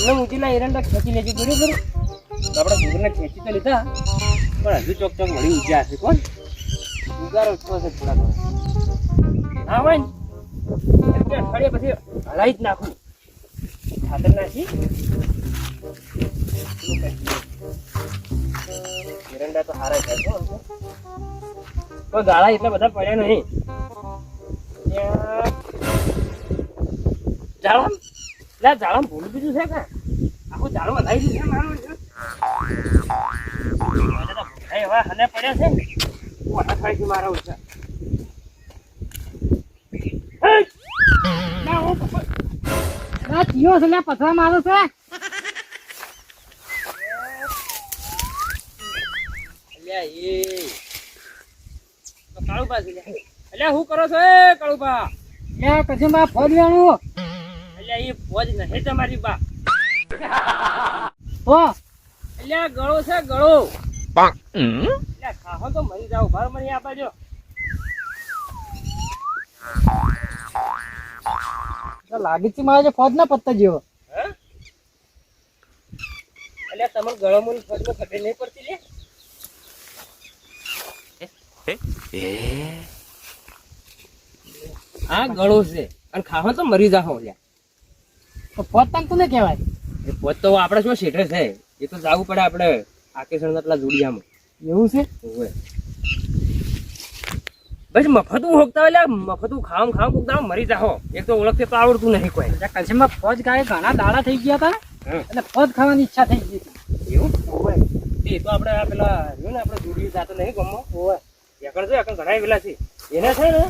એમને ઊંચીના એરંડા ખેંચી લેજો બરોબર. આપણા છોકરાને ખેંચી તો લીધા પણ હજુ ચોક ચોક વળી ઊંચા હશે. કોણ ઉગારો છો છે થોડા ઘણા ના હોય ને અઠવાડિયા પછી હલાવી જ નાખું. ખાતર નાખી એરંડા તો હારા થાય છે. કોઈ ગાળા એટલા બધા પડ્યા નહીં. જાળમ એટલે જાળમ ભૂલ બીજું છે કે આખું જાળું હલાવી દીધું છે મારું. એવા હલે પડ્યા છે ને અઠવાડિયાથી મારા ઓછા. પથરા મારો છે. કાળુબા શું કરો છો? કાળુબા પછી મારે ફોજ લેવાનું. એટલે એ ફોજ નહીં તમારી બા. તો એટલે ગળો છે ગળો. એટલે ખાહો તો મરી જાવ. ભર મરી આપજો. લાગે છે મારે ફોજ ના પત્તા જેવો. એટલે તમને ગળો મુન ફોજ માં ખબર નહીં પડતી લે. હા ગળો છે અને ખાહો તો મરી જાહો. તો ફોજ તને કોને કહેવાય? એ પોત તો આપડે શું શેઠે છે એ તો જવું પડે આપડે આકેશન પેલા જોડિયામાં. એવું છે? બસ મફતું હોકતા એટલે મફતું ખામ કુકતા મરી જાહો. એક તો ઓળખતે તો આવડતું નહીં કોઈ. કચ્છમાં ફોજ ખાય ઘણા દાડા થઈ ગયા હતા એટલે ફોજ ખાવાની ઈચ્છા થઈ ગઈ હતી. એવું એ તો આપડે પેલા રહ્યું ને આપડે જોડિયું જાતો નહીં ગમો એકણ છે એકણ ઘણા પેલા છે એને છે ને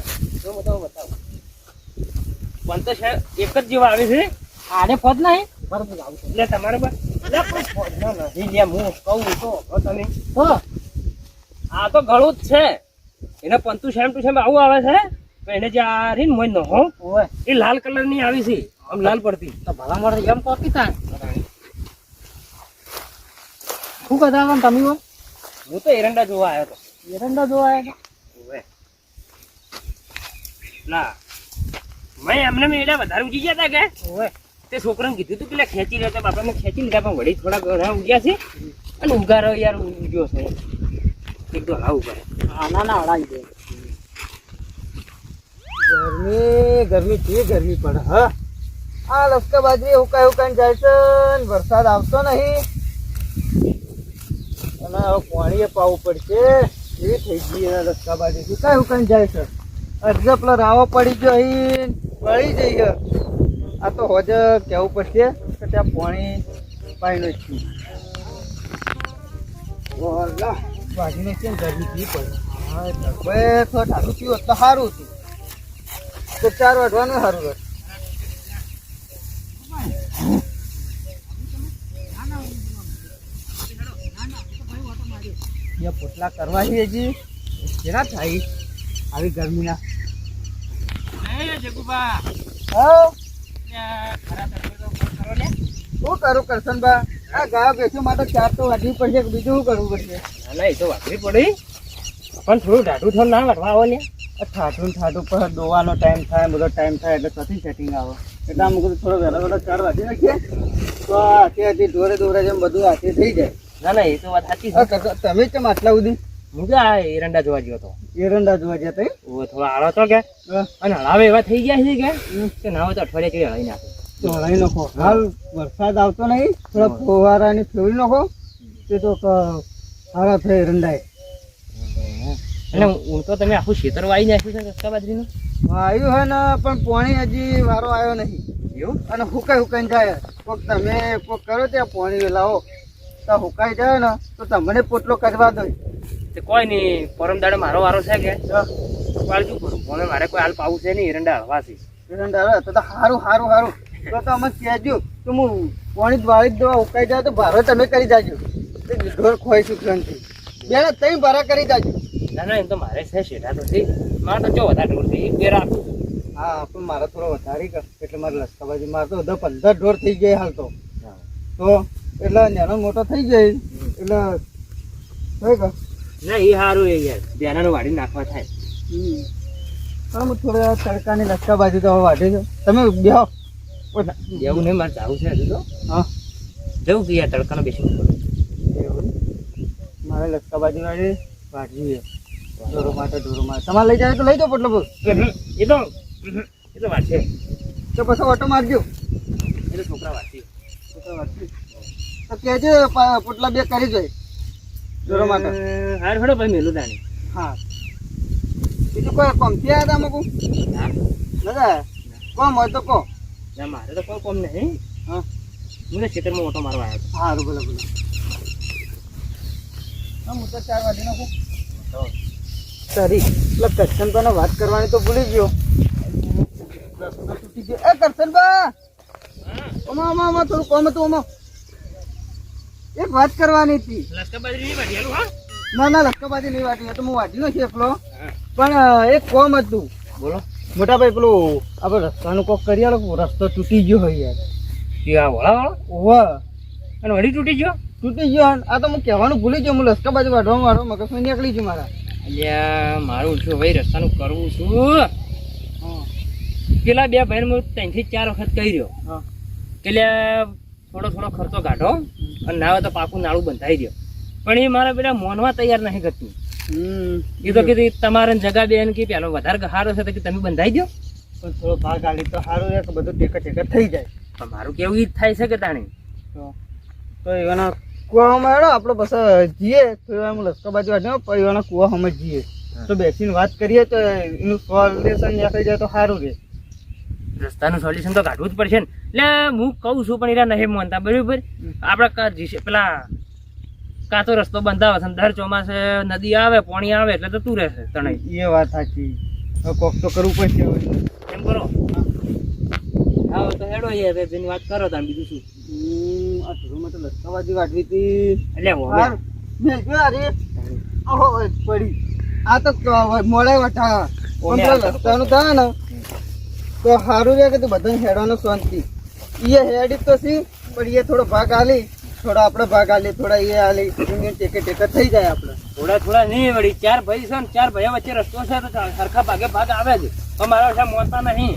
જો બતાવો પણ તો એક જ જેવા આવે છે. આને ફોજ નહીં બરોબર આવું છે એટલે તમારે ફોજ ના નથી લે. હું કહું તો તમે તો આ તો ઘણું જ છે. એને પંતુ સેમ ટુ સેમ આવું આવે છે. તો એને જે આ રીન મોય નો એ લાલ કલર ની આવી છે આમ લાલ પડતી. તો ભલા મળે એમ કોકી થાય. શું કહેતા તમે? હું તો એરંડા જોવા આવ્યો હતો. એરંડા જોવા આવ્યા ના મેં એમને મેળા વધારે ઉજી ગયા હતા કે તે છોકરાને કીધું તું પેલા ખેંચી લેતા બાપા મેં ખેંચી લીધા પણ વળી થોડા ઘણા ઉગ્યા છે અને ઉગારો યાર ઉગ્યો છે એક તો હલાવું પડે. આના હડાવી દે. ગરમી ગરમી પડે. હા આ લસકા બાજરી હુકાઈને જાય છે ને વરસાદ આવતો નહીં અને હવે પાણીએ પાવું પડશે એવી થઈ ગઈ. લસકા બાજરી હુકાઈને જાય છે. અડધો પેલો રાવો પડી ગયો અહીં પડી જઈએ. આ તો હોજ કહેવું પડશે કે ત્યાં પાણી પાણી નથી. બાજરીને કેમ ગરમી પી પડે. હા હવે થોડું ઠાડું પીવું તો સારું હતું. તો 4 વાઢવાનું સારું રહે. પોટલા કરવા છે હજી કેના થાય આવી ગરમીના. શું કરું કરશનબા? આ ગાયો ભેંસો માટે 4 તો વાઢવી પડશે. બીજું શું કરવું પડશે? ના એ તો વાપરી પડી પણ થોડું ઢાઢું થોડું ના વાટવા આવો ને. ઠાઠું પર દોવાનો ટાઈમ થાય બધો ટાઈમ થાય એટલે પછી સેટિંગ આવે. એટલે આમ થોડો વહેલા 4 વાઢી નાખીએ તો અત્યારથી દોરે જેમ બધું હાથે થઈ જાય. ના એ તો વાત સાચી છે. તમે કેમ આટલા સુધી? હું કે આ એરંડા જોવા ગયો હતો. એરંડા જોવા ગયા હતા? થોડા આળો તો કે અને હળાવે એવા થઈ ગયા છે કે ના હોય તો અઠવાડિયા હળી નાખો. તો હળાઈ નાખો. હાલ વરસાદ આવતો નહીં થોડા ફુવારાની ફેરવી નાખો તે તો સારા થાય એરંડા. અને હું તો તમે આખું ખેતર વાવી નાખ્યું છે રસ્તા બાજરીનું? આવ્યું હોય ને પણ પાણી હજી વારો આવ્યો નહીં. એવું? અને હુકાઈને જાય. કોક તમે કોક કરો ત્યાં પાણી લાવો તો હુકાઈ જાય ને તો તમને પોટલો કરવા દો. તે કોઈ નહીં પરમ દાડે મારો વારો છે કે પાડજું કરું મને મારે કોઈ હાલ પાવું છે નહીં. એરંડા હળવા છે. એરંડા હળવા તો સારું તો અમે કહેજો તો હું પાણી જ વાળી જ દવા હુકાઈ જાય તો ભારો તમે કરી જાજો. ઢોર ખોઈ શુક્રથી બે 3 ભારા કરી જાજો. ના એમ તો મારે છે શેઠા તો છે. મારે તો જો વધારે ઢોર છે 1 2 રાખું. હા પણ મારે થોડો વધારે કર એટલે મારે લસકા બાજુ મારે તો 15 ઢોર થઈ ગયા હાલ તો એટલે નાનો મોટો થઈ જાય એટલે થઈ ગયો. ના એ સારું એ યાર બેનાનું વાડી નાખવા થાય. હું થોડા તડકાની લસકા બાજુ તો વાઢી દો. તમે બેહો. એવું નહીં મારે જવું છે હજુ તો. હા જવું કે યાર તડકાનો બેસી એવું મારે લટકા બાજુ વાળી વાટવી ઢોરો માટે તમારે લઈ જાય તો લઈ જાઓ પોટલો બસ એ તો વાત છે. તો પછી ઓટો મારજો એ તો છોકરા વાંચી તો કહેજો પોટલા બે કરી જોઈએ ઢોરો માટે હાર ફેડો ભાઈ મેલું તાણી. હા બીજું કોઈ કોમથી આવ્યા હતા અમુક ના દાદા કોમ હોય તો કહો ના, મારે તો કોઈ કોમ નહીં. હા હું તો ખેતરમાં ઓટો મારવા આવ્યો હતો. સારું બોલો બોલો હા હું તો 4 વાગે નાખું સરી એટલે કરશનભાઈને વાત કરવાની તો ભૂલી ગયો રસ્તો તૂટી ગયો એ કરશનભા ઓમાં થોડું કોમ હતું ઓમાં એક વાત કરવાની હતી લશ્કર બાજરી નહીં વાઢી હાલું, હા ના લક્કાબાજી નહીં વાટી તો હું વાટી નથી એકલો પણ એક કોમ હતું બોલો. મોટા ભાઈ પેલું આપણે રસ્તાનું કોક કરી આલો રસ્તો તૂટી ગયો હોય યાર કે આ વળાવાળો ઓવા અને વળી તૂટી ગયો. તૂટી ગયો આ તો હું કહેવાનું ભૂલી ગયો હું લક્કાબાજી વાઢવા મારો મગજમાં નીકળી ગયું મારા અલ્યા મારું છું ભાઈ રસ્તાનું કરવું છું. પેલા બે ભાઈ હું 3 થી 4 વખત કહી રહ્યો હા કે લ્યા થોડો ખર્ચો કાઢો અને ના હોય તો પાકું નાળું બંધાઈ દો, પણ એ મારા પેલા મોનવા તૈયાર નહીં કરતું. એ તો કીધું તમારે જગા બેન કે પેલો વધારે સારો છે તો કે તમે બંધાઈ દો. પણ થોડો ભાગ આલી તો સારું રહે કે બધું ટેકા થઈ જાય પણ મારું કેવું ઈ જ થાય છે કે તાણી તો એવાના કુવામાં હેડો આપણે પછી જઈએ તો એમ લશ્કરબાજી વાળો પછી એવાના કુવા સમજ જઈએ તો બેસીને વાત કરીએ તો એનું સોલ્યુશન નીકળી જાય તો સારું રહે. રસ્તાનું સોલ્યુશન તો કાઢવું જ પડશે ને. એટલે હું કહું છું પણ એરા નહીં માનતા બરાબર. આપણે પેલા કાચો રસ્તો બંધાવે છે, દર ચોમાસે નદી આવે પાણી આવે એટલે જતું રહેશે તણાઈ. એ વાત સાચી હવે કોક તો કરવું પડશે હવે. એમ કરો હા તો હેડો યાર તેની વાત કરો તાર બીજું શું. આ ધૂળમાં તો લશ્કરબાજી વાટવી હતી એટલે હાર, મેં જોયા રે ઓહો પડી આ તો મોડે વઠા રસ્તાનું થાય ને તો સારું રહે કે તું બધાને હેડવાનો શાંતિ એ હેડી તો સી પણ એ થોડો ભાગ આલી થોડો આપણે ભાગ આલી થોડા એ આલી ટેકે થઈ જાય આપણે થોડા નહીં વળી 4 ભાઈ છે ને 4 ભાઈઓ વચ્ચે રસ્તો છે તો સરખા ભાગે ભાગ આવે જ. પણ મારા છે મોતા નહીં.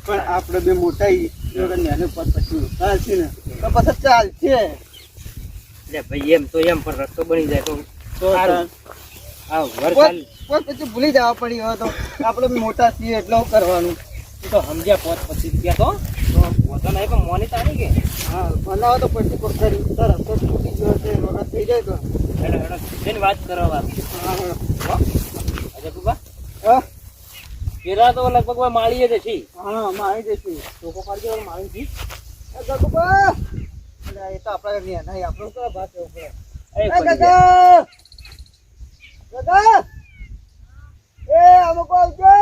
પણ આપણે બે મોટા નાનું પદ પછી ચાલશે ને તો પછી ચાલશે એટલે ભાઈ એમ તો એમ પણ રસ્તો બની જાય તો સારું. હા વરસાદ પોત પછી ભૂલી જવા પડી હવે તો આપણે મોટા છીએ એટલે કરવાનું તો સમજ્યા 25 રૂપિયા તો પોતા નહીં પણ મોની તારી કે હા બનાવો તો પછી પથ્થરી તો રસ્તો તૂટી ગયો છે વખત થઈ જાય તો હેડો તેની વાત કરો વાત. હા અજય કુબા હા પેલા તો લગભગ માળીએ જ છે. હા મારી જઈશું ચોકો પાડજો માળી જી. એ ગગુબા અરે એ તો આપણે નહીં નહીં આપણો તો વાત છે ઉપર એ એ પડી ગગા ગગા એ અમુક આવજો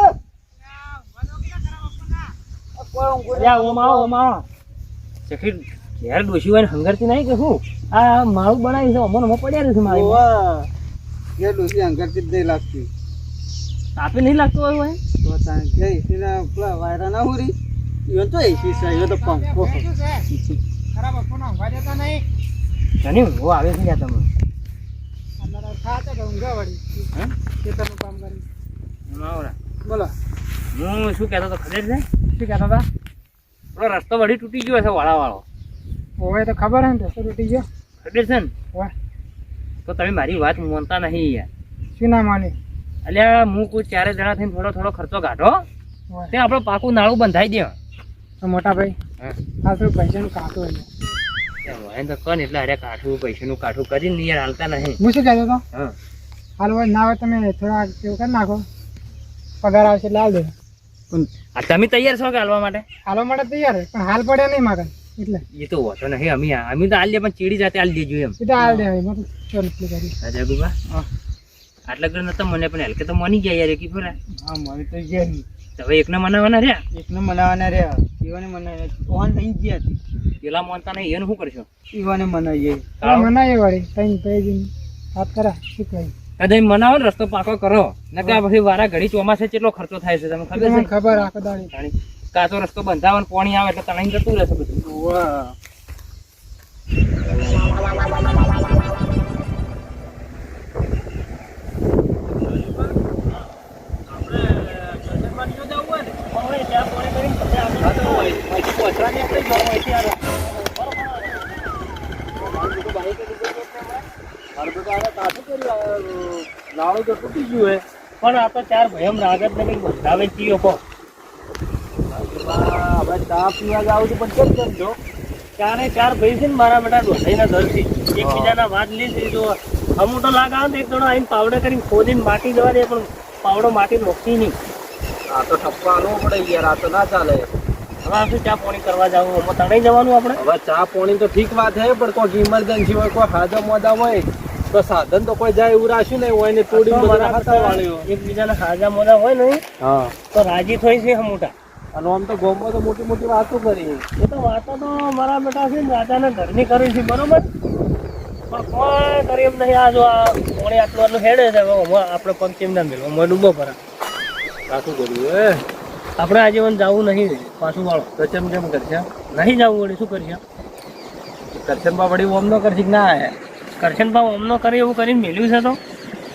સખી ઘેર ડોશી હોય ને હંગરતી નહીં કે શું આ માળું બનાવી છે અમો પડ્યા રહેશે મારી ઓવા એ ડોસી અંગરથી જ નહીં લાગતી તાપે નહીં લાગતું હોય હોય તો તાણ કે એસીના પેલા વાયરા ના હુરી ઈવન તો એસી છે ઈવન તો પંખો ખરાબ ફોન ઊંઘવા દેતા નહીં ધણી હું આવે છે ત્યાં તમે અંદર ખાતે કે ઊંઘા વળી હા ખેતરનું કામ કરી માવડા બોલો હું શું કહેતો તો ખબર છે શું કહેતા હતા પેલો રસ્તો વળી તૂટી ગયો છે વાળાવાળો હવે તો ખબર હે ને રસ્તો તૂટી ગયો ખબર છે ને વાહ તો તમે મારી વાત માનતા નહીં યાર. શું ના માને અલ્યા હું કોઈ 4 જણા થઈને થોડો ખર્ચો કાઢો વાહ તે આપણું પાકું નાળું બંધાઈ દે. તો મોટા ભાઈ હા આ તો પૈસાનું કાઢું એટલે વાયન તો કોણ એટલે અરે કાઠું પૈસાનું કાઠું કરીને યાર હાલતા નહીં. હું શું કહેતો હતો હા હાલ હોય ના હોય તમે થોડા કેવું કરી નાખો પગાર આવશે એટલે હાલ દે પણ આ તમે તૈયાર છો કે હાલવા માટે? હાલવા માટે તૈયાર છે પણ હાલ પડે નહીં માગન એટલે એ તો હોતો નહીં અમે તો હાલ દે પણ ચીડી જાતે હાલ દેજો એમ. એ તો હાલ દે હવે મતલબ ચાલ એટલી કરી રાજા ગુબા આટલા ઘર નતો મને પણ હલકે તો મની ગયા યાર કી ફરા. હા મને તો ગયા તો હવે એકને મનાવાના રહ્યા એકને મનાવાના રહ્યા ઈવાને મને ઓન થઈ ગયા હતી પેલા માનતા નહીં એનું શું કરશો? ઈવાને મનાઈએ મનાય વાળી કઈ પૈજી વાત કરા શું કહી કદાચ મનાવો ને રસ્તો પાકો કરો નકા પછી વારા ઘડી ચોમાસે કેટલો ખર્ચો થાય છે તમે ખબર છે? ખબર આખો દાડી તાણી કાચો રસ્તો બંધાવવાનો પાણી આવે એટલે તણાઈ જતું રહેશે બધું. વાહ તારે કાઠું કર્યું લાડો તો તૂટી ગયું હે. પણ આ તો ચાર ભયમ રાગત ને કંઈક બંધાવે ચીયો કો હવે ચા પીવા જાવ છું પણ કેમ સમજો ચારે ચાર ભાઈ છે ને મારા બેટા દોઢાઈના ઘરથી એકબીજાના વાત લીધી તો અમુક તો લાગ આવે ને એક જણો આવીને પાવડે કરીને ખોદીને માટી જવા દે પણ પાવડો માટી નોખતી નહીં. આ તો ઠપકા આલવો પડે યાર, આ તો ના ચાલે. હવે આ શું ચા પાણી કરવા જવું એમાં તણાઈ જવાનું આપણે. હવે ચા પાણી તો ઠીક વાત હે પણ કોઈ ઇમરજન્સી હોય કોઈ હાજર મોદા હોય તો સાધન તો કોઈ જાય એવું રાખ્યું નહીં હોય ને તોડી બધા હાથા વાળ્યો. એકબીજાના હાજા મોજા હોય ને હા તો રાજી થઈ છે મોટા. અને આમ તો ગામમાં તો મોટી મોટી વાતો કરી. એ તો વાતો તો મારા બેટા છે ને રાજાના ઘરની કરી છે બરોબર, પણ કોઈ કરી એમ નહીં. આ જો આ પાણી આટલું આટલું હેડે છે હવે આપણે પગ કેમ ના મેળવો અમે ડૂબો ભરા સાચું કર્યું હે. આપણે આજીવન જવું નહીં પાછું વાળો તો કેમ કેમ કરશે? નહીં જવું વળી શું કરશે? કરશનમાં વળી ઓમ નો કરશે કે ના હે? કરશન ભાવ અમનો કરે એવું કરીને મેલ્યું છે તો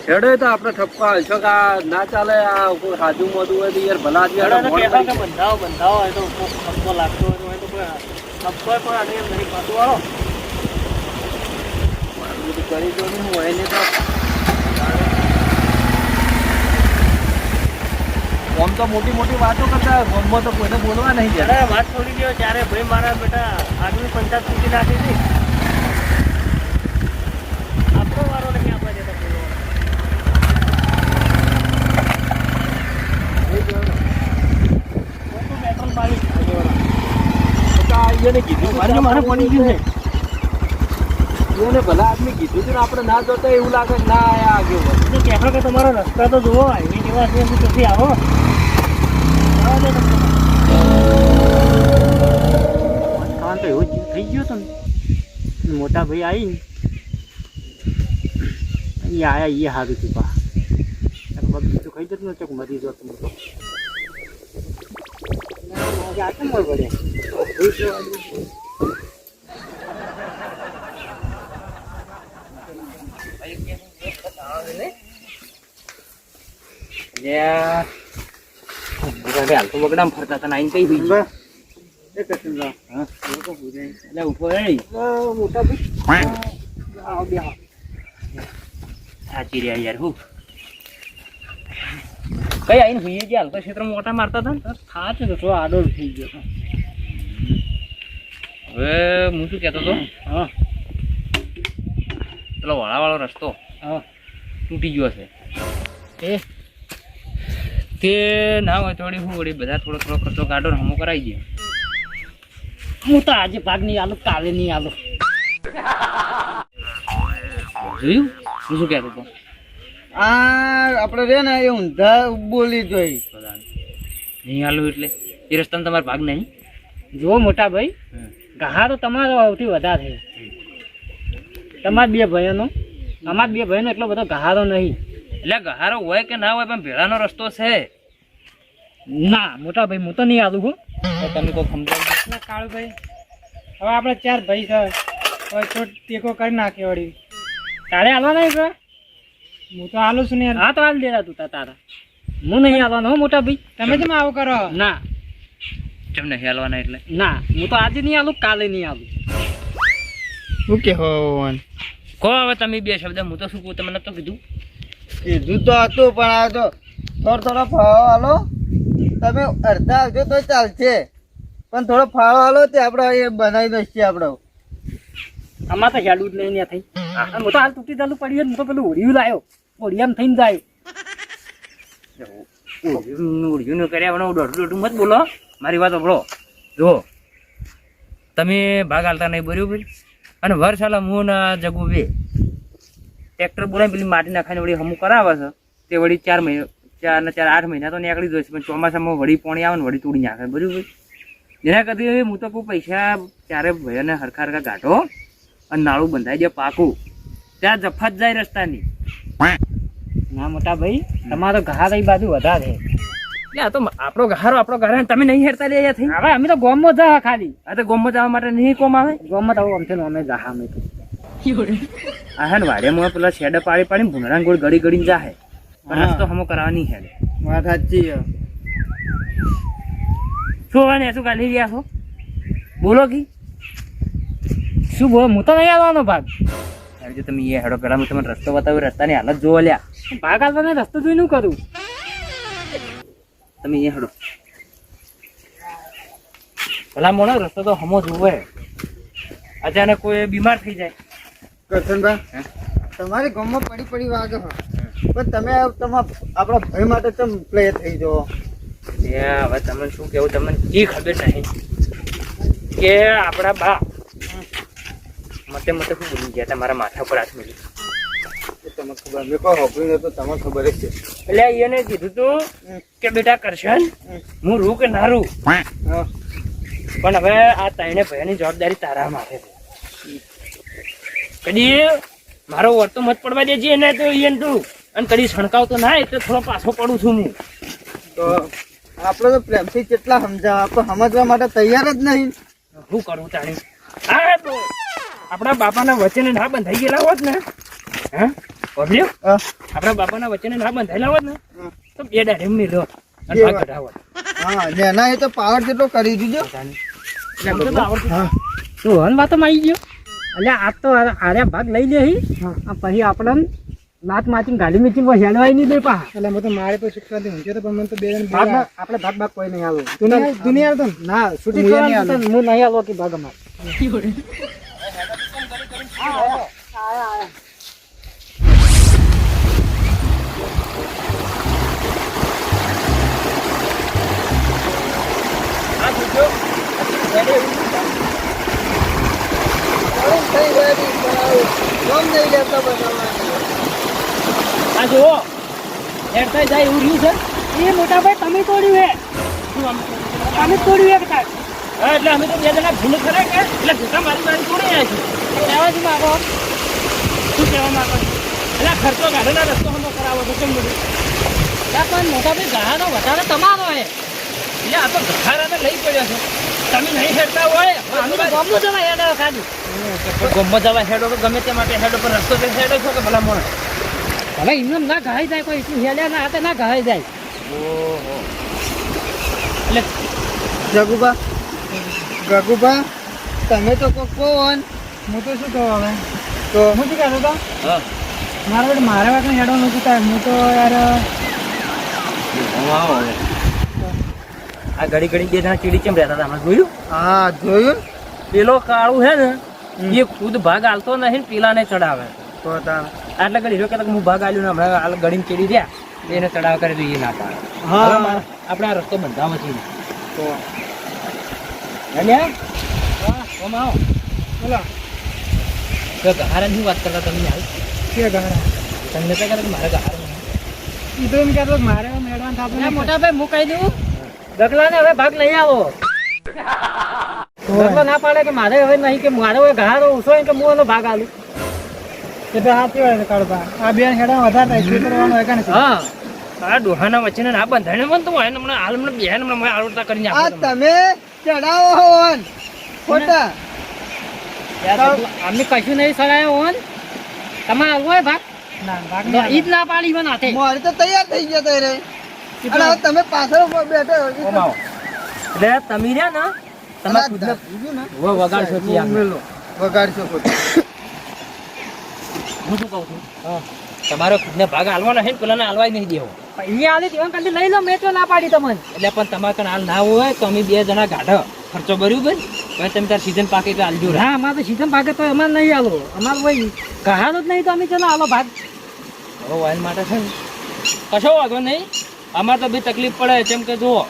હેડે તો આપણે ઠપકા હલશો કે આ ના ચાલે, આ કોઈ હાજુ મોદું હોય તો યાર ભલા જ હેડો તો કહેતા કે બંધાવો બંધાવો હોય તો કોક ખપકો લાગતો હોય તો કોઈ ખપકો પણ આને એમ નહીં પાછું વાળો બધું કરી દો ને હું એને તો આમ તો મોટી મોટી વાતો કરતા ગામમાં તો કોઈને બોલવા નહીં જાય. અરે વાત છોડી ગયો ત્યારે ભાઈ મારા બેટા આગલી પંચાયત તૂટી નાખી હતી. આપણો વારો નહીં આપવા દેતા પેટ્રોલ પાડી એને કીધું મારે પડી ગયું છે. એને ભલા આદમી કીધું હતું ને આપણે ના જોતા એવું લાગે કે ના આયા આગળ તો કહેતો કે તમારો રસ્તા તો જુઓ હાઈવે જેવા છે એમ પછી આવો આવો દે તમને. ખાવાનું તો એવું જ થઈ ગયું હતું ને મોટા ભાઈ આવી અહીંયા આયા એ સારું હતું પા બીજું ખાઈ જતું ને ચોક મરી જતો મોટો કેમ હોય બધે હાલ તો બગડામ ફરતા હતા આઈને કઈ ભાઈ એટલે ઉઠો મોટા ભાઈ સાચી રહ્યા યાર હું કઈ આવીને હોઈએ ગયા હાલ તો ક્ષેત્રમાં મોટા મારતા હતા ને થાચ તો થોડો આડો થઈ ગયો. હવે હું શું કહેતો હતો, હા પેલો વાળાવાળો રસ્તો હા તૂટી ગયો છે તે ના હોય તો વળી હું વળી બધા થોડો થોડો ખર્ચો કાઢો ને હમો કરાવી દે. હું તો આજે ભાગ નહીં આલું કાલે નહીં આલું જોયું હું શું કહેતો હતો. આ આપણે રે ને એ ઊંધા બોલી જોઈ નહીં આલું એટલે એ રસ્તામાં તમારો ભાગ નહીં. જો મોટા ભાઈ ગહા તો તમારો સૌથી વધારે છે. તમારા બે ભાઈઓનો અમારા બે ભાઈનો એટલો બધો ગહારો નહીં. એટલે ગહારો હોય કે ના હોય પણ ભેળાનો રસ્તો છે. ના મોટા ભાઈ હું તો નહીં આલું હું તમે કોઈ સમજાવ કાળુભાઈ. હવે આપણે ચાર ભાઈ છે થોડો ટેકો કરી નાખીએ વળી તારે હાલવાના છે. હું તો હાલું છું ને હા તો હાલ દેતા તું તારા હું નહીં હાલવાનો હો મોટા ભાઈ. તમે કેમ આવું કરો? ના કેમ નહીં હાલવાના એટલે ના હું તો આજે નહીં હાલું કાલે નહીં હાલું. શું કે હો કહો હવે તમે બે શબ્દ. હું તો શું કહું તમને તો કીધું કીધું તો હતું પણ આ તો થોડો થોડો ફાળો હાલો. તમે અડધા આવજો તો ચાલશે પણ થોડો ફાળો હાલો તે આપણે એ બનાવી દઈશું આપણે. આમાં તો હેડું જ નહીં થઈ. હું તો હાલ તૂટી ચાલુ પડી હું તો પેલું ઓળિયું લાવ્યો ઓળિયામાં થઈને જાય. ઓળિયું કર્યા મને દોઢું દોઢું મત બોલો મારી વાત સાંભળો. જો તમે ભાગ હાલતા નહીં બરાબર અને વર્ષાલા હું ના જગુ બે ટ્રેક્ટર બોલાવી પેલી માટી નાખાઈને વળી હમું કરાવે છે તે વળી 4 મહિના 4 ને 4 8 મહિના તો નીકળી જશે પણ ચોમાસામાં વળી પાણી આવે ને વળી તોડી નાખે બરાબર. જેના કરતી હું તો કોઈ પૈસા ત્યારે ભાઈને હરખા હરખા ગાંઠો અને નાળું બંધાઈ દે પાકું ત્યાં જફત જાય રસ્તાની. ના મોટા ભાઈ તમારો ઘાર એ બાજુ વધારે આ તો આપણો ઘારો તમે નહીં હેરતા લે થઈ. હવે અમે તો ગોમમાં જા ખાલી આ તો ગોમમાં જવા માટે નહીં કોમ આવે. ગોમમાં તો અમથે અમે જા અમે તો આ હે ને વાડિયામાં પેલા શેડ પાડી પાડીને ભૂંગળા ગોળ ગળી ગળીને જાહે પણ રસ્તો હમો કરાવવાની હેડ. વાત સાચી. શું હોય ને શું કાઢી ગયા છો બોલો કી શું બોલો? હું તો નહીં આવવાનો ભાગ. જો તમે એ હેડો પેલા હું તમને રસ્તો બતાવ્યો રસ્તાની હાલત જોવો લ્યા ભાગ આલવાને રસ્તો જોઈને હું કરું તમે એ હેડો ભલા મોણો રસ્તો તો હમો જોવે અચાનક કોઈ બીમાર થઈ જાય કરશનભાઈ તમારી ગામમાં પડી વાગે હો પણ તમે આપણા ભાઈ માટે ચમ પ્લે થઈ જાઓ હવે તમને શું કેવું તમને જી ખબર નહીં કે આપણા બા મતે શું બોલી ગયા તમારા માથા પર હાથ મેલી તમને ખબર મેં કોઈ હોપડી તો તમને ખબર જ છે એટલે એને કીધું તું કે બેટા કરશન હું રૂ કે ના રૂ હા પણ હવે આ ત્રણે ભાઈની જવાબદારી તારા માથે છે કદી મારો વર્તો મત પડવા દેજે એને તો એને તું અને કદી છણકાવતો ના એટલે થોડો પાછો પડું છું હું તો આપણે તો પ્રેમથી કેટલા સમજાવ આપણે સમજવા માટે તૈયાર જ નહીં શું કરું તાણી હા તો આપણા બાપાના વચને ના બંધાઈ ગયેલા હોત ને હા બોલ્યો હા આપણા બાપાના વચને ના બંધાયેલા હોત ને તો બે દાઢે મેલો અને ભાગ કઢાવત હા નેના એ તો પાવર જેટલો કરી દીધો હા તું હન વાતમાં આવી ગયો એટલે આ તો આર્યા ભાગ લઈ લે પછી આપણે લાત માચીને ગાડી મીચીને હેડવાય નહીં દે પા એટલે હું તો મારે તો શિક્ષા થી ઊંચે તો પણ મને તો બે જણ આપણે ભાગ કોઈ નહીં આવો તું નહીં આવતો ના છૂટી કરવાનું હું નહીં આવો કે ભાગ અમારે આ જુઓ હેડતા જાય એવું રહ્યું છે એ મોટા ભાઈ તમે તોડ્યું હે તમે તોડ્યું હે કદાચ હા એટલે અમે તો બે જણા ભૂલ ખરા કે એટલે ભૂકા મારી તોડી આવ્યા છે કહેવા શું માંગો શું કહેવા માંગો છો એટલે ખર્ચો ગાડીના રસ્તો હમો કરાવો છો કેમ બધું પણ મોટા ભાઈ ગહાનો વધારે તમારો હે એટલે આ તો ઘારાને લઈ પડ્યો છે તમે નહીં હેડતા હોય અમે તો ગમો જવા હેડો ખાલી ગમો જવા હેડો તો ગમે તે માટે હેડો પર રસ્તો તે હેડો છો કે ભલા મોણ હવે એમને ના ઘાઈ જાય કોઈ એટલું હેડ્યા ના હાથે ના ઘાઈ જાય ઓહો એટલે ગગુબા તમે તો કોણ હું તો શું કહું હવે તો હું શું કહેતો હતો હા મારા વાગે હેડો નથી થાય હું તો યાર આવો હવે આ ઘડી બે જણા ચીડી કેમ રહેતા હતા હમણાં જોયું હા જોયું પેલો કાળું છે ને એ ખુદ ભાગ આલતો નહીં ને પેલાને ચડાવે તો તાણ આટલા ઘડી જો કે હું ભાગ આલ્યો ને હમણાં આ ગડીને ચીડી રહ્યા એને ચડાવ કરી દઈએ ના પાડે હા. હવે આપણે આ રસ્તો બંધાવો છે તો આવો બોલો તો ગહારા ની વાત કરતા તમે હાલ કે ગહારા તમને તો કહેતા મારે ગહાર એ તો એમ કહેતો મારે મેળવાનું થતું મોટા ભાઈ હું કહી દઉં દગલાને હવે ભાગ નહીં આવો દગલો ના પાડે કે મારે હવે નહીં કે મારે હવે ગહારો ઓછો હોય કે હું એનો ભાગ આલું એ તો સાચી હોય ને કાળભા આ બે હેડા વધારે થાય શું કરવાનું હોય કે હા આ ડોહાના વચ્ચે ના બંધાઈને બનતું હોય ને હમણાં હાલ હમણાં બે હમણાં આવડતા કરીને આ તમે ચડાવો હોન ખોટા અમે કશું નહીં સડાયો હોન તમારે આવું હોય ભાગ ના ભાગ ઈ જ ના પાડી મને હાથે મારે તો તૈયાર થઈ ગયા તા રે અને હવે તમે પાછળ બેઠો એટલે તમે રહ્યા ને તમારે ખુદને વગાડશો વગાડશો ખોટું હું શું કહું છું તમારો ખુદને ભાગ હાલવાનો છે ને પેલાને હાલવા જ નહીં દેવો અહીંયા આલી તેવા કાલે લઈ લો મેં તો ના પાડી તમને એટલે પણ તમારે કણ હાલ ના હોય તો અમે બે જણા ગાઢો ખર્ચો ભર્યું ભાઈ પછી તમે તાર સીઝન પાકે તો હાલજો હા અમારે તો સીઝન પાકે તો અમારે નહીં આલો અમારે ભાઈ કહાનો જ નહીં તો અમે ચલો આલો ભાગ હવે વાઇન માટે છે ને કશો વાંધો નહીં અમારે તો બી તકલીફ પડે જેમ કે જુઓ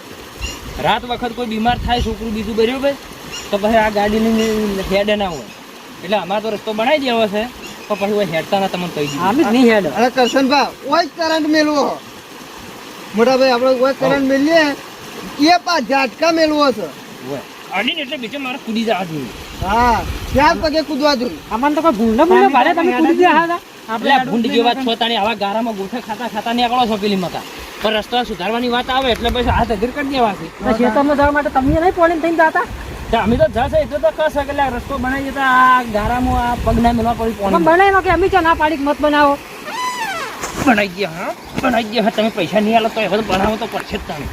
રાત વખત કોઈ બીમાર થાય છોકરું બીજું બર્યું તો પછી આ ગાડીની હેડે ના હોય એટલે અમારે તો રસ્તો બનાવી દેવો છે તો પછી હોય હેડતા ના તમને કહી દીધું અમે જ નહીં હેડ અરે કરશનભા ઓય કરંટ મેલવો મોટા ભાઈ આપણે ઓય કરંટ મેલીએ એ પા ઝાટકા મેલવો છે હોય અડીને એટલે બીજે મારે કૂદી જવા જોઈએ હા ચાર પગે કૂદવા જોઈએ અમને તો કોઈ ભૂંડા ભૂંડા ભાડે તમે કૂદી ગયા હતા આપણે આ ભૂંડ જેવા છો તાણી આવા ગારામાં ગોઠે ખાતા નીકળો છો પેલી મકા પણ રસ્તો સુધારવાની વાત આવે એટલે પછી હાથ અધીર કરી દેવાથી ખેતરમાં જવા માટે તમે નહીં પોલીને થઈને જતા તો અમે તો જશે એટલે તો કશે એટલે આ રસ્તો બનાવી જતા આ ગારામાં આ પગના મેળવા પડી તમે બનાવી લો કે અમે ચો ના પાડી મત બનાવો બનાવી દે હા બનાવી દે હા તમે પૈસા નહીં આલો તો હવે તો બનાવો તો પડશે જ તમે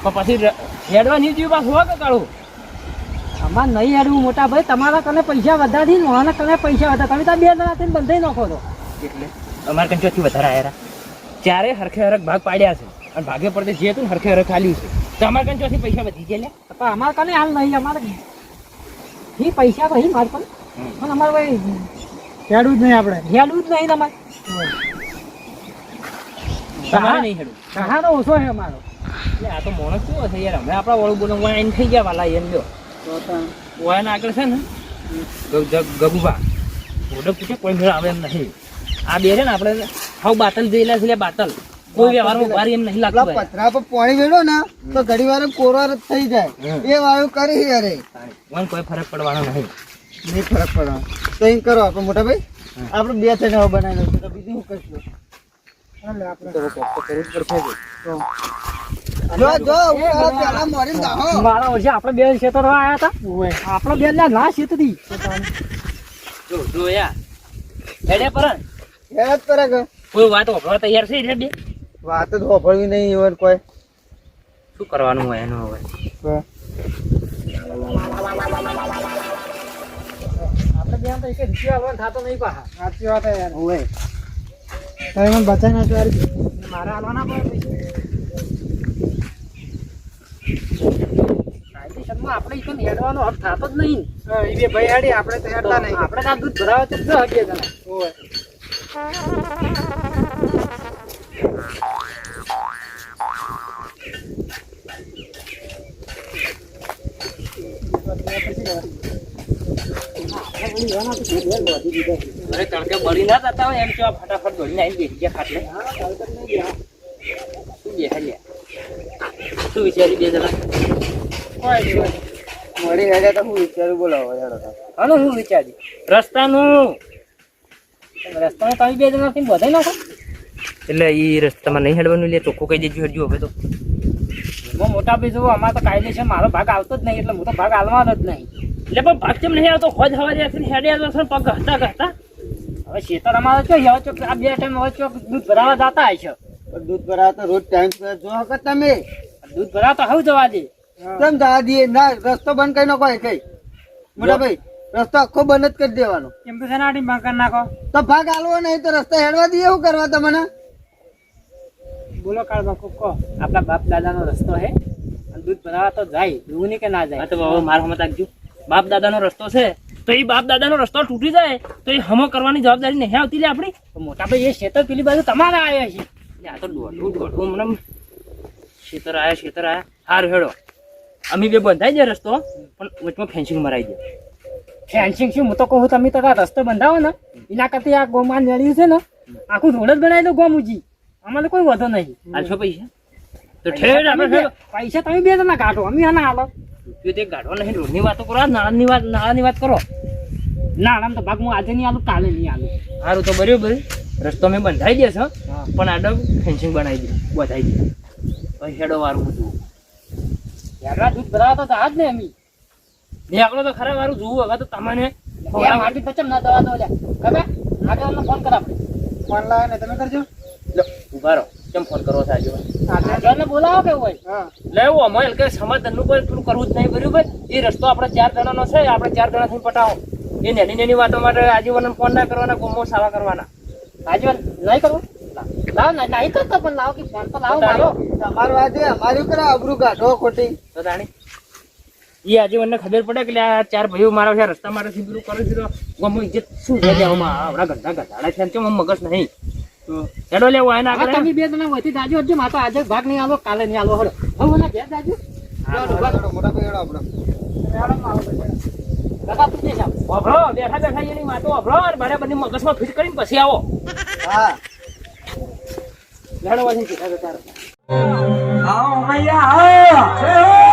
પણ પછી હેડવા નહીં જીવ પાછું હોય કે કાળું અમારે નહીં હેડવું મોટા ભાઈ, તમારા કને પૈસા વધારી ને મારા કને પૈસા વધારે, તમે તો 2 જણા થઈને બંધાઈ નાખો છો. એટલે અમારે કંઈ ચોથી વધારે આયા ચારે હરખે હરખ ભાગ પાડ્યા છે અને ભાગે પડતે જે હતું ને હરખે હરખ ખાલ્યું છે તો અમારે કંઈ ચોથી પૈસા વધી ગયા લે. પણ અમારે કને હાલ નહીં, અમારે એ પૈસા તો મારે પણ અમારે ભાઈ હેડવું જ નહીં, આપણે હેડવું જ નહીં તમારે. તમારે નહીં હેડું સહારો ઓછો છે અમારો. એટલે આ તો માણસ શું હશે યાર, અમે આપણા વળું બોલો વાઈન થઈ ગયા વાલા એમ જો વાયન આગળ છે ને ગગુબા ઓડો પૂછે કોઈ મેળ આવે એમ નહીં. આ બે છે ને આપણે હાવ બાતલ જેલા છે બાતલ, કોઈ વ્યવહારમાં ભારી એમ નહીં લાગતું. પથરા પર પાણી વેડો ને તો ઘડી વાર કોરવાર જ થઈ જાય. એ વાયુ કરી અરે વાયન કોઈ ફરક પડવાનો નહીં. નહીં ફરક પડવાનો તો એમ કરો આપણે મોટા ભાઈ, આપણે 2 થઈને હવે બનાવી લઈશું તો બીજું શું કરશું. પેલા મરી જાઓ. મારા વર્ષે આપણે 2 ખેતરો આવ્યા હતા, આપણે 2 ના ખેતરી જો યાર હેડે પર હેડ કરે કે કોઈ વાત ઓભળવા તૈયાર છે એટલે બે વાત જ હોભળવી નહીં ઈવન કોઈ. શું કરવાનું હોય એનું હવે. આપણે 2 તો એક રૂપિયા આવવાનું થતો નહીં પાછા. સાચી વાત યાર. હોય તમે મને બચાવી નાખ્યો મારે હાલવાના પડે પૈસા. કાયદેસરમાં આપણે ઈકન હેડવાનો હક થતો જ નહીં. એ બે ભાઈ હેડી આપણે તો હેડતા નહીં. આપણે તો આ દૂધ ભરાવે તો 2 જણા. હોય અરે તડકે બળી ના જતા હોય એમ કેવા ફટાફટ દોડીને આવીને બેસી ગયા ખાટલે. શું બેસે લ્યા? શું વિચારી 2 જણા? મળી હેડે તો હું વિચારું બોલાવો હેડો તો. આનું હું વિચારી રસ્તાનું તમે 2 જણા થઈને બધાઈ નાખો. એટલે એ રસ્તામાં નહીં હેડવાનું લે ચોખ્ખું કહી દેજો હેડજો હવે તો. એમાં મોટા ભાઈ જુઓ અમારે તો કાયદેસર મારો ભાગ આવતો જ નહીં, એટલે હું તો ભાગ આલવાનો જ નહીં. એટલે પણ ભાગ કેમ નહીં આવતો? ખોજ હવા જ્યાંથી હેડે આવતો છે પગ ઘસતા ઘસતા. હવે ખેતર અમારે ચો હવે ચોક આ 2 ટાઈમ હવે ચોક દૂધ ભરાવા જતા હશે. પણ દૂધ ભરાવતા રોજ ટાઈમ જો હકત તમે દૂધ ભરાવતા હવે જવા દે. કેમ જવા દઈએ ના? રસ્તો બંધ કરી નાખો કઈ મોટા ભાઈ, રસ્તો આખો બંધ જ કરી દેવાનો. કેમ તો શેના બંધ કરી નાખો? તો ભાગ આલવો નહીં તો રસ્તા હેડવા દઈએ. શું કરવા તમને? બોલો કાળબા કોકો, આપણા બાપ દાદાનો રસ્તો હે અને દૂધ ભરાવા તો જાય, એવું નહીં કે ના જાય. હા તો હવે મારો સમજ રાખજો. બાપ દાદાનો રસ્તો છે તો એ બાપ દાદાનો રસ્તો તૂટી જાય તો એ હમો કરવાની જવાબદારી નહીં આવતી લે આપણી. તો મોટા ભાઈ એ ખેતર પેલી બાજુ તમારે આવ્યા છે. આ તો દોઢું મને ખેતર આયા હાર હેડો અમે 2 બંધાઈ જાય રસ્તો પણ વચમાં ફેન્સિંગ મરાઈ દે. ફેન્સિંગ શું, હું તો કહું તમે તો આ રસ્તો બંધાવો ને એના કરતી આ ગોમાન વેળ્યું છે ને આખું રોડ જ બનાવી દો ગોમુજી, અમારે કોઈ વધો નહીં. હાલશો પૈસા તો ઠેર આપણે પૈસા તમે 2 જણા કાઢો, અમે આના હાલો. તે ગાઢવા નહીં, રોડની વાતો કરો, નાણાંની વાત કરો. ના તો ભાગ હું આજે નહીં આલું, કાલે નહીં આલું. સારું તો બરાબર રસ્તો મેં બંધાઈ દેશે પણ આડો ફેન્સિંગ બનાવી દે બધાઈ દે પછી હેડો વારું બધું. યાર દૂધ ભરાવા તો આજ ને અમે નીકળો તો ખરા વારું જોવું હવે તો તમને માટી પચમ ના દવા દો લે ખબર આગળ ફોન કર આપણે. ફોન લાવે ને તમે કરજો. ઉભા રહો, કેમ ફોન કરવો થાય આગળને બોલાવો કે હોય. હા લેવું અમારે કે સમાધાનનું કોઈ થોડું કરવું જ નહીં બરાબર. એ રસ્તો આપણે 4 જણાનો છે, આપણે 4 જણાથી પટાવો. એ નાની વાતો માટે આજીવન ફોન ના કરવાના, ગોમો સાવા કરવાના. આજીવન નહીં કરવું? લાવ નહીં કરતો પણ લાવો કે ફોન તો લાવો મારો. તમારું આજે અમારું કરે આબરૂ કાઢો ખોટી. તો તાણી એ આજીવનને ખબર પડે કે આ 4 ભાઈઓ મારા છે રસ્તા માટે સીધું કરે છે તો ગોમો ઇજ્જત શું છે લેવામાં? આપણા ગંધાડા છે કેમ મગજ નહીં હેડો લેવો એના આગળ. તમે 2 જણા વધી દાજો હજુ માતો આજે ભાગ નહીં આલો, કાલે નહીં આલો. હરો હવે મને ઘેર દાજો મોટા ભાઈ હેડો આપણે. કાકા તું દેખ ઓભળો બેઠા એની વાતો ઓભળો અને બરાબરની મગજમાં ફિટ કરીને પછી આવો. હા હેડો વાંચી આવો મૈયા